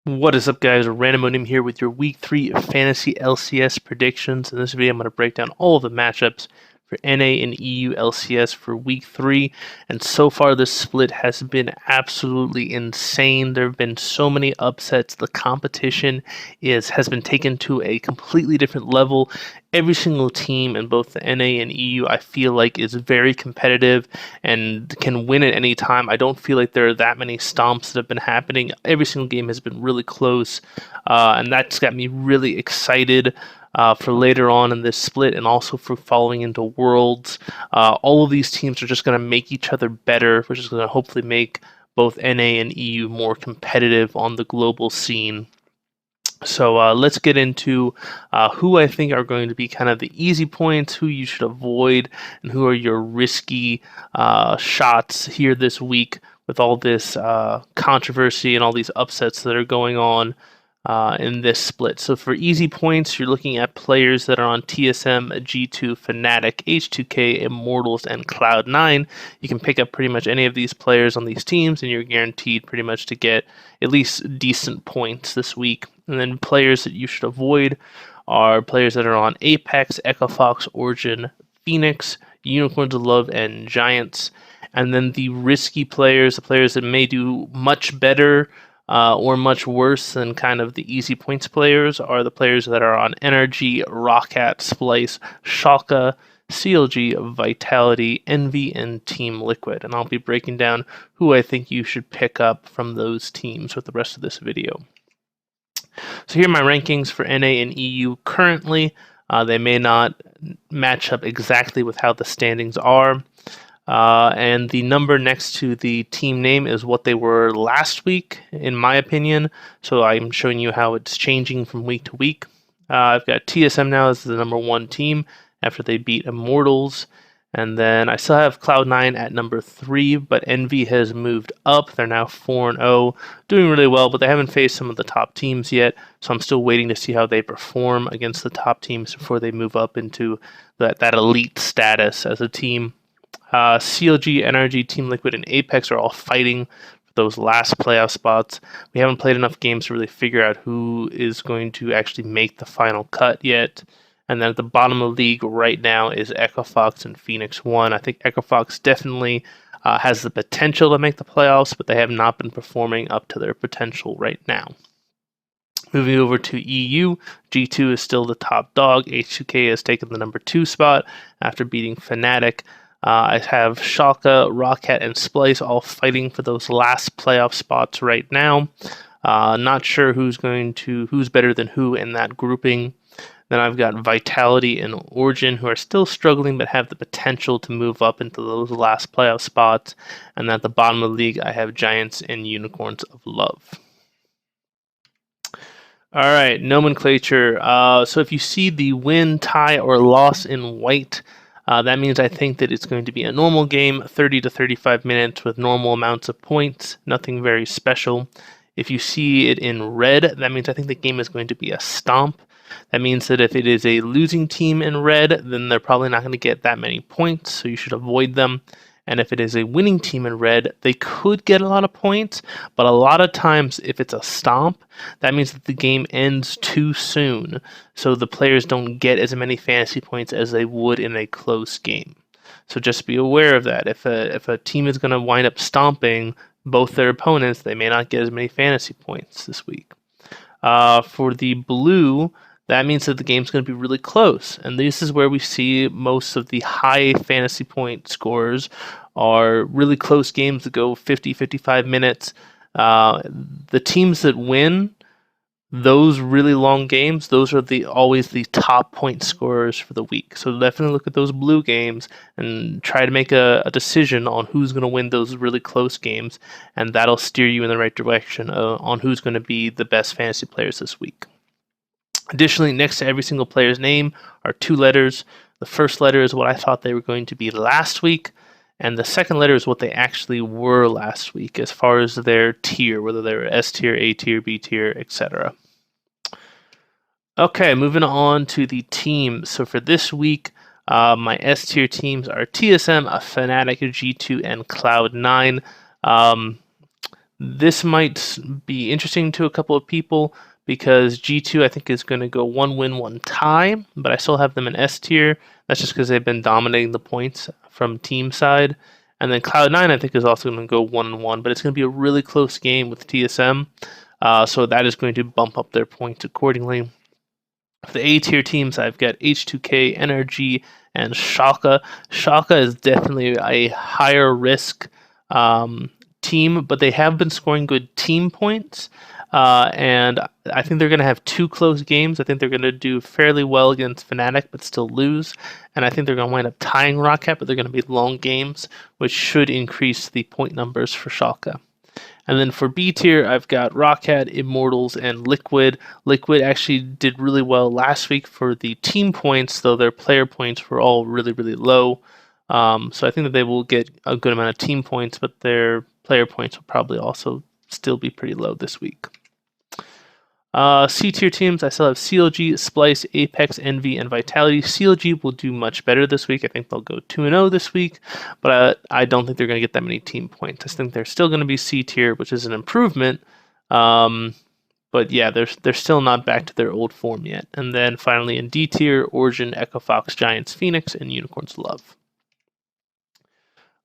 What is up, guys? Randomonium here with your Week 3 Fantasy LCS predictions. In this video, I'm going to break down all of the matchups for NA and EU LCS for Week 3. And so far, this split has been absolutely insane. There have been so many upsets. The competition has been taken to a completely different level. Every single team in both the NA and EU, I feel like, is very competitive and can win at any time. I don't feel like there are that many stomps that have been happening. Every single game has been really close, and that's got me really excited for later on in this split and also for following into Worlds. All of these teams are just going to make each other better, which is going to hopefully make both NA and EU more competitive on the global scene. So let's get into who I think are going to be kind of the easy points, who you should avoid, and who are your risky shots here this week with all this controversy and all these upsets that are going on in this split. So for easy points, you're looking at players that are on TSM, G2, Fnatic, H2K, Immortals, and Cloud9. You can pick up pretty much any of these players on these teams, and you're guaranteed pretty much to get at least decent points this week. And then players that you should avoid are players that are on Apex, Echo Fox, Origin, Phoenix, Unicorns of Love, and Giants. And then the risky players, the players that may do much better or much worse than kind of the easy points players, are the players that are on NRG, Roccat, Splice, Schalke, CLG, Vitality, Envy, and Team Liquid. And I'll be breaking down who I think you should pick up from those teams with the rest of this video. So here are my rankings for NA and EU currently. They may not match up exactly with how the standings are. And the number next to the team name is what they were last week, in my opinion. So I'm showing you how it's changing from week to week. I've got TSM now as the number 1 team after they beat Immortals. And then I still have Cloud9 at number 3, but Envy has moved up. They're now 4-0, doing really well, but they haven't faced some of the top teams yet. So I'm still waiting to see how they perform against the top teams before they move up into that elite status as a team. CLG, NRG, Team Liquid, and Apex are all fighting for those last playoff spots. We haven't played enough games to really figure out who is going to actually make the final cut yet. And then at the bottom of the league right now is Echo Fox and Phoenix 1. I think Echo Fox definitely has the potential to make the playoffs, but they have not been performing up to their potential right now. Moving over to EU, G2 is still the top dog. H2K has taken the number 2 spot after beating Fnatic. I have Schalke, Roccat, and Splice all fighting for those last playoff spots right now. Not sure who's better than who in that grouping. Then I've got Vitality and Origin, who are still struggling but have the potential to move up into those last playoff spots. And at the bottom of the league, I have Giants and Unicorns of Love. All right, nomenclature. So if you see the win, tie, or loss in white, that means I think that it's going to be a normal game, 30 to 35 minutes with normal amounts of points, nothing very special. If you see it in red, that means I think the game is going to be a stomp. That means that if it is a losing team in red, then they're probably not going to get that many points, so you should avoid them. And if it is a winning team in red, they could get a lot of points, but a lot of times if it's a stomp, that means that the game ends too soon, so the players don't get as many fantasy points as they would in a close game. So just be aware of that. If a team is going to wind up stomping both their opponents, they may not get as many fantasy points this week. For the blue, that means that the game's going to be really close. And this is where we see most of the high fantasy point scores are really close games that go 50, 55 minutes. The teams that win those really long games, those are always the top point scorers for the week. So definitely look at those blue games and try to make a decision on who's going to win those really close games. And that'll steer you in the right direction on who's going to be the best fantasy players this week. Additionally, next to every single player's name are 2 letters. The first letter is what I thought they were going to be last week, and the second letter is what they actually were last week as far as their tier, whether they were S tier, A tier, B tier, etc. Okay, moving on to the teams. So for this week, my S tier teams are TSM, Fnatic, G2, and Cloud9. This might be interesting to a couple of people because G2 I think is going to go 1 win, 1 tie, but I still have them in S tier. That's just because they've been dominating the points from team side. And then Cloud9 I think is also going to go 1-1, but it's going to be a really close game with TSM. So that is going to bump up their points accordingly. For the A tier teams, I've got H2K, NRG, and Schalke. Schalke is definitely a higher risk team, but they have been scoring good team points. And I think they're going to have 2 close games. I think they're going to do fairly well against Fnatic, but still lose. And I think they're going to wind up tying Rocket, but they're going to be long games, which should increase the point numbers for Schalke. And then for B tier, I've got Rocket, Immortals, and Liquid. Liquid actually did really well last week for the team points, though their player points were all really, really low. So I think that they will get a good amount of team points, but their player points will probably also still be pretty low this week. C tier teams, I still have CLG, Splice, Apex, Envy, and Vitality. CLG will do much better this week. I think they'll go 2-0 this week, but I don't think they're going to get that many team points. I think they're still going to be C tier, which is an improvement. But yeah, they're still not back to their old form yet. And then finally in D tier, Origin, Echo Fox, Giants, Phoenix, and Unicorns Love.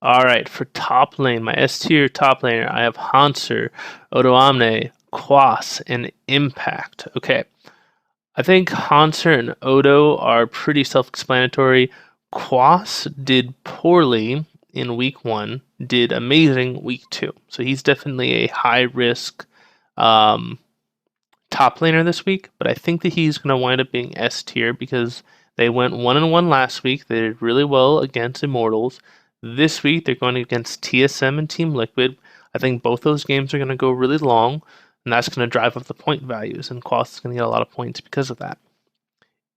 All right, for top lane, my S tier top laner, I have Hanser, Odoamne, Quas, and Impact. Okay, I think Hanser and Odo are pretty self-explanatory. Quas did poorly in week 1, did amazing week 2. So he's definitely a high-risk top laner this week, but I think that he's going to wind up being S tier because they went 1-1 last week. They did really well against Immortals. This week, they're going against TSM and Team Liquid. I think both those games are going to go really long, and that's going to drive up the point values, and Quas is going to get a lot of points because of that.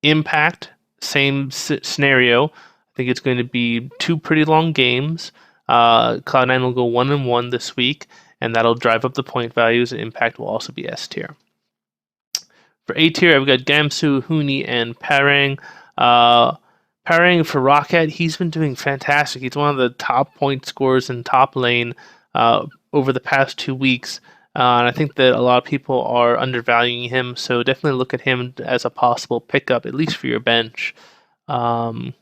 Impact, same scenario. I think it's going to be 2 pretty long games. Cloud9 will go 1-1 this week, and that'll drive up the point values, and Impact will also be S tier. For A tier, I've got Gamsu, Huni, and Parang. Parang for Rocket, he's been doing fantastic. He's one of the top point scorers in top lane over the past 2 weeks. And I think that a lot of people are undervaluing him, so definitely look at him as a possible pickup, at least for your bench. For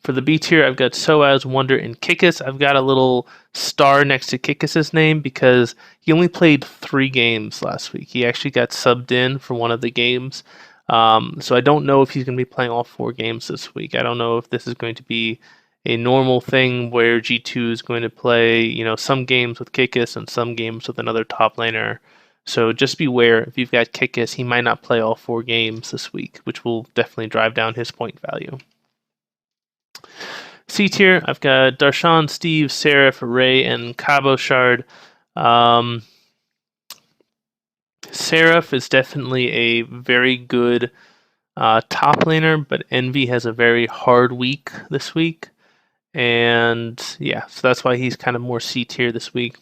the B tier, I've got Soaz, Wonder, and Kikis. I've got a little star next to Kikis' name because he only played 3 games last week. He actually got subbed in for one of the games. So I don't know if he's going to be playing all 4 games this week. I don't know if this is going to be a normal thing where G2 is going to play, some games with Kikis and some games with another top laner. So just beware, if you've got Kikis, he might not play all 4 games this week, which will definitely drive down his point value. C tier, I've got Darshan, Steve, Seraph, Ray, and Cabochard. Seraph is definitely a very good top laner, but Envy has a very hard week this week. And yeah, so that's why he's kind of more C tier this week.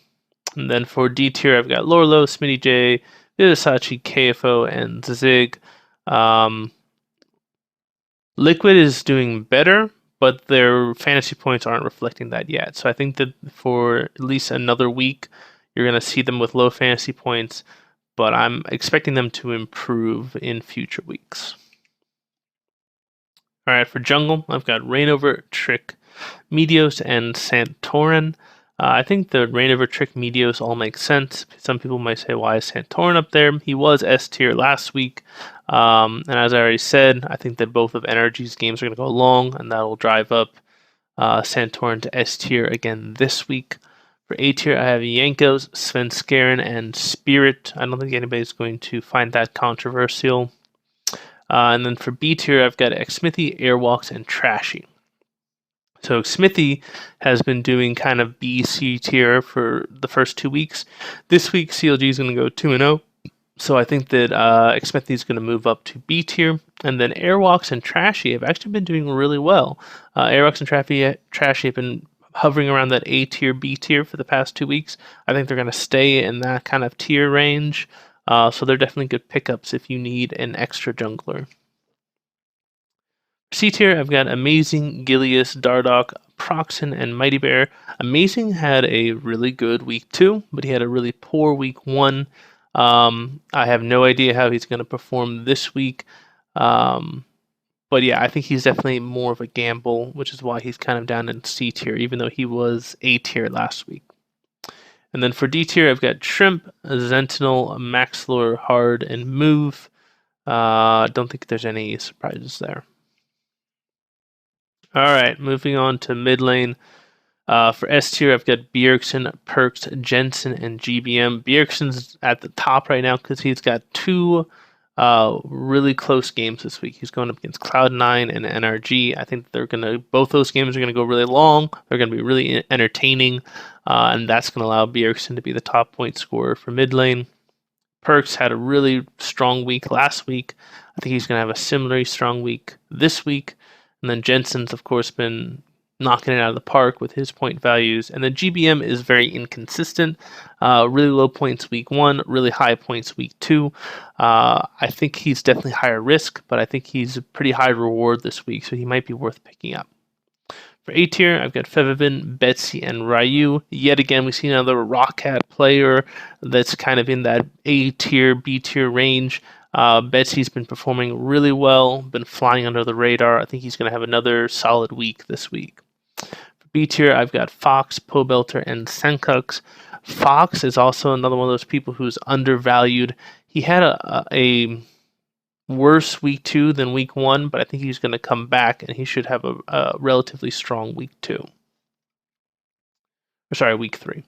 And then for D tier, I've got Lorlo, Smitty J, Vivasachi, KFO, and Zig. Liquid is doing better, but their fantasy points aren't reflecting that yet. So I think that for at least another week, you're going to see them with low fantasy points, but I'm expecting them to improve in future weeks. All right, for jungle, I've got Reignover, Trick, Meteos, and Santorin. I think the Reignover, Trick, Meteos all make sense. Some people might say, why is Santorin up there? He was S tier last week. And as I already said, I think that both of NRG's games are going to go long, and that'll drive up Santorin to S tier again this week. For A tier, I have Jankos, Svenskeren, and Spirit. I don't think anybody's going to find that controversial. And then for B tier, I've got Xmithy, Airwalks, and Trashy. So Xmithy has been doing kind of B-C tier for the first 2 weeks. This week, CLG is going to go 2-0. So I think that Xmithy is going to move up to B tier. And then Airwalks and Trashy have actually been doing really well. Airwalks and Trashy have been hovering around that A tier, B tier for the past 2 weeks. I think they're going to stay in that kind of tier range. So they're definitely good pickups if you need an extra jungler. C tier, I've got Amazing, Gilius, Dardoch, Proxen, and Mighty Bear. Amazing had a really good week 2, but he had a really poor week 1. I have no idea how he's going to perform this week. But yeah, I think he's definitely more of a gamble, which is why he's kind of down in C tier, even though he was A tier last week. And then for D tier, I've got Shrimp, Sentinel, Maxlore, Hard, and Move. Don't think there's any surprises there. All right, moving on to mid lane. For S tier, I've got Bjergsen, Perks, Jensen, and GBM. Bjergsen's at the top right now because he's got 2 really close games this week. He's going up against Cloud9 and NRG. I think both those games are gonna go really long. They're gonna be really entertaining, and that's gonna allow Bjergsen to be the top point scorer for mid lane. Perks had a really strong week last week. I think he's gonna have a similarly strong week this week. And then Jensen's, of course, been knocking it out of the park with his point values. And then GBM is very inconsistent. Really low points week 1, really high points week 2. I think he's definitely higher risk, but I think he's a pretty high reward this week, so he might be worth picking up. For A tier, I've got Fevivin, Betsy, and Ryu. Yet again, we see another Rockcat player that's kind of in that A tier, B tier range. Betsy's been performing really well, been flying under the radar. I think he's going to have another solid week this week. For B tier, I've got Fox, Pobelter, and Senkux. Fox is also another one of those people who's undervalued. He had a worse week 2 than week 1, but I think he's going to come back and he should have a relatively strong week 2. Week 3.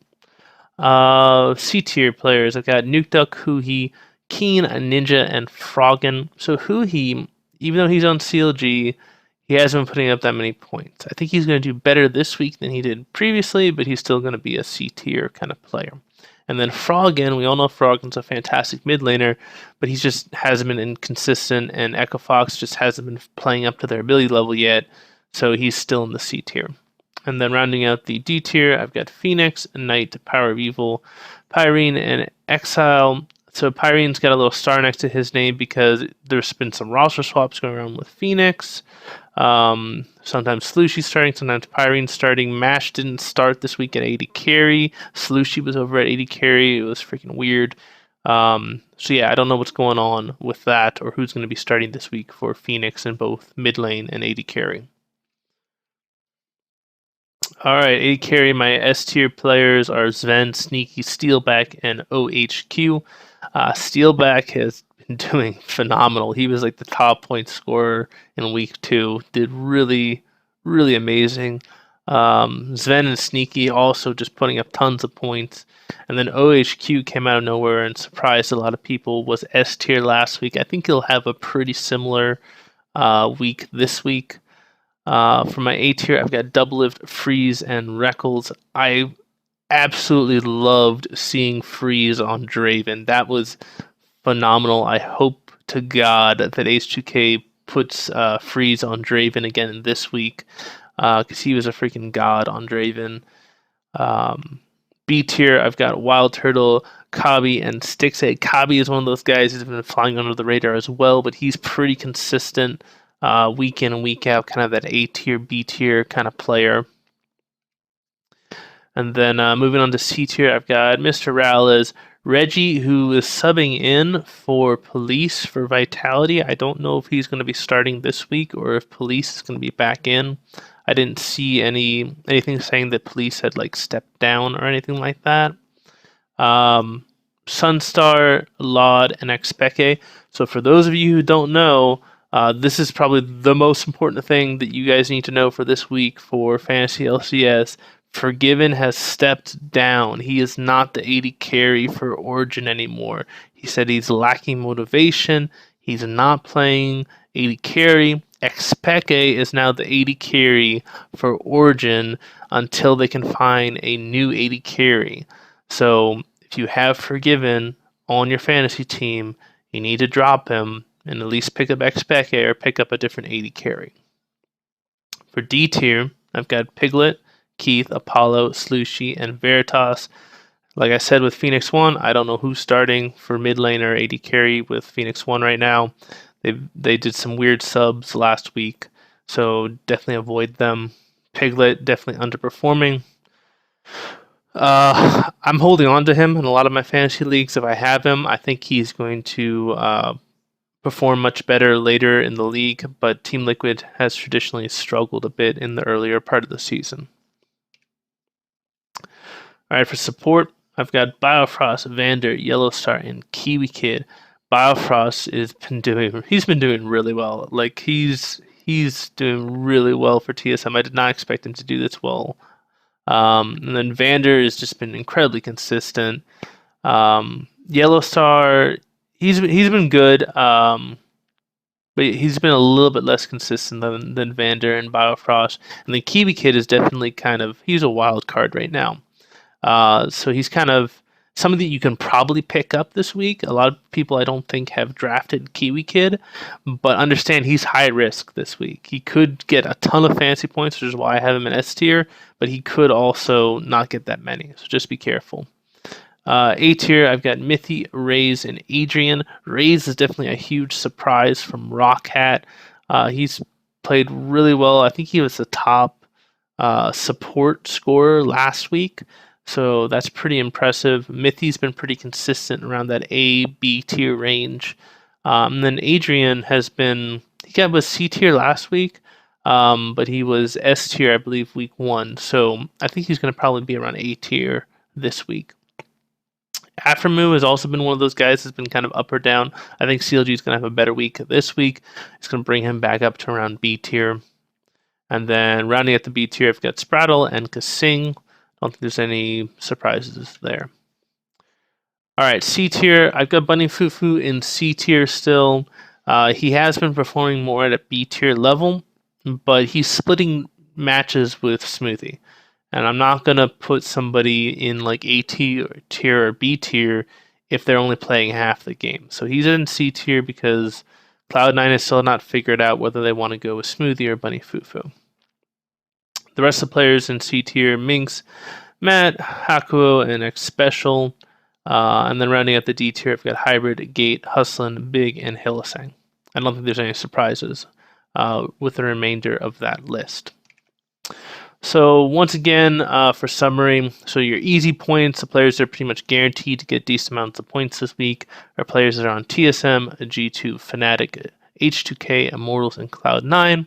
C tier players, I've got Nukeduck, Huhi, Keen, Ninja, and Froggen. So Huhi, even though he's on CLG, he hasn't been putting up that many points. I think he's going to do better this week than he did previously, but he's still going to be a C tier kind of player. And then Froggen, we all know Froggen's a fantastic mid laner, but he just hasn't been inconsistent, and Echo Fox just hasn't been playing up to their ability level yet, so he's still in the C tier. And then rounding out the D tier, I've got Phoenix, Knight, Power of Evil, Pyrene, and Exile. So Pyrene's got a little star next to his name because there's been some roster swaps going around with Phoenix. Sometimes Slushy's starting, sometimes Pyrene's starting. Mash didn't start this week at 80 carry. Slushy was over at 80 carry. It was freaking weird. So yeah, I don't know what's going on with that or who's going to be starting this week for Phoenix in both mid lane and 80 carry. Alright, 80 carry, my S tier players are Sven, Sneaky, Steelback, and OHQ. Steelback has been doing phenomenal. He was like the top point scorer in week 2. Did really, really amazing. Sven and Sneaky also just putting up tons of points. And then OHQ came out of nowhere and surprised a lot of people. Was S tier last week. I think he'll have a pretty similar week this week. For my A tier, I've got Doublelift, Freeze, and Reckles. I absolutely loved seeing Freeze on Draven. That was phenomenal. I hope to God that H2K puts Freeze on Draven again this week because he was a freaking god on Draven. B tier, I've got Wild Turtle, Kabi, and Stixay. Kabi is one of those guys who's been flying under the radar as well, but he's pretty consistent week in and week out, kind of that A tier, B tier kind of player. And then moving on to C tier, I've got Mr. Rowles, Reggie, who is subbing in for Police for Vitality. I don't know if he's going to be starting this week or if Police is going to be back in. I didn't see anything saying that Police had like stepped down or anything like that. Sunstar, Laud, and Xpeke. So for those of you who don't know, this is probably the most important thing that you guys need to know for this week for Fantasy LCS. Forgiven has stepped down. He is not the 80 carry for Origin anymore. He said he's lacking motivation. He's not playing 80 carry. Xpeke is now the 80 carry for Origin until they can find a new 80 carry. So if you have Forgiven on your fantasy team, you need to drop him and at least pick up Xpeke or pick up a different 80 carry. For D tier, I've got Piglet, Keith, Apollo, Slushy, and Veritas. Like I said with Phoenix 1, I don't know who's starting for mid lane or 80 carry with Phoenix 1 right now. They did some weird subs last week, so definitely avoid them. Piglet definitely underperforming. I'm holding on to him in a lot of my fantasy leagues. If I have him, I think he's going to perform much better later in the league, but Team Liquid has traditionally struggled a bit in the earlier part of the season. All right, for support, I've got Biofrost, Vander, Yellowstar, and Kiwi Kid. Biofrost he's been doing really well. Like he's doing really well for TSM. I did not expect him to do this well. And then Vander has just been incredibly consistent. Yellowstar, he's been good. But he's been a little bit less consistent than Vander and Biofrost. And the Kiwi Kid is definitely he's a wild card right now. So he's kind of somebody that you can probably pick up this week. A lot of people I don't think have drafted Kiwi Kid, but understand he's high risk this week. He could get a ton of fantasy points, which is why I have him in S tier, but he could also not get that many. So just be careful. A tier, I've got Mithy, Raze, and Adrian. Raze is definitely a huge surprise from Rockhat. He's played really well. I think he was the top support scorer last week, so that's pretty impressive. Mithy's been pretty consistent around that A-B tier range. And then Adrian was C tier last week, but he was S tier, I believe, week 1. So I think he's going to probably be around A tier this week. Aftermoo has also been one of those guys that's been kind of up or down. I think CLG is going to have a better week this week. It's going to bring him back up to around B tier. And then rounding at the B tier, I've got Spraddle and Kasing. I don't think there's any surprises there. All right, C tier, I've got Bunny Fufu in C tier still. He has been performing more at a B tier level, but he's splitting matches with Smoothie. And I'm not going to put somebody in like A tier or B tier if they're only playing half the game. So he's in C tier because Cloud9 has still not figured out whether they want to go with Smoothie or Bunny Fufu. The rest of the players in C tier, Minx, Matt, Hakuo, and X Special. And then rounding out the D tier, I've got Hybrid, Gate, Hustlin, Big, and Hillisang. I don't think there's any surprises with the remainder of that list. So once again, for summary, so your easy points, the players that are pretty much guaranteed to get decent amounts of points this week are players that are on TSM, G2, Fnatic, H2K, Immortals, and Cloud9.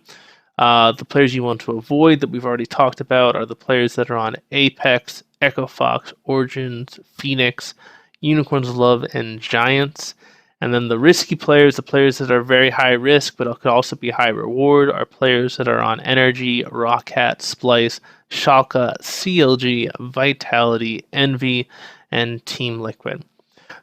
The players you want to avoid that we've already talked about are the players that are on Apex, Echo Fox, Origins, Phoenix, Unicorns Love, and Giants. And then the risky players, the players that are very high risk but could also be high reward, are players that are on Energy, Rockhat, Splice, Schalke, CLG, Vitality, Envy, and Team Liquid.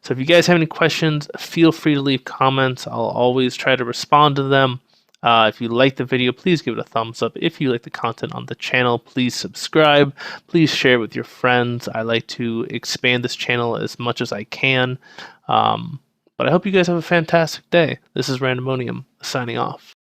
So if you guys have any questions, feel free to leave comments. I'll always try to respond to them. If you like the video, please give it a thumbs up. If you like the content on the channel, please subscribe. Please share with your friends. I like to expand this channel as much as I can. But I hope you guys have a fantastic day. This is Randomonium, signing off.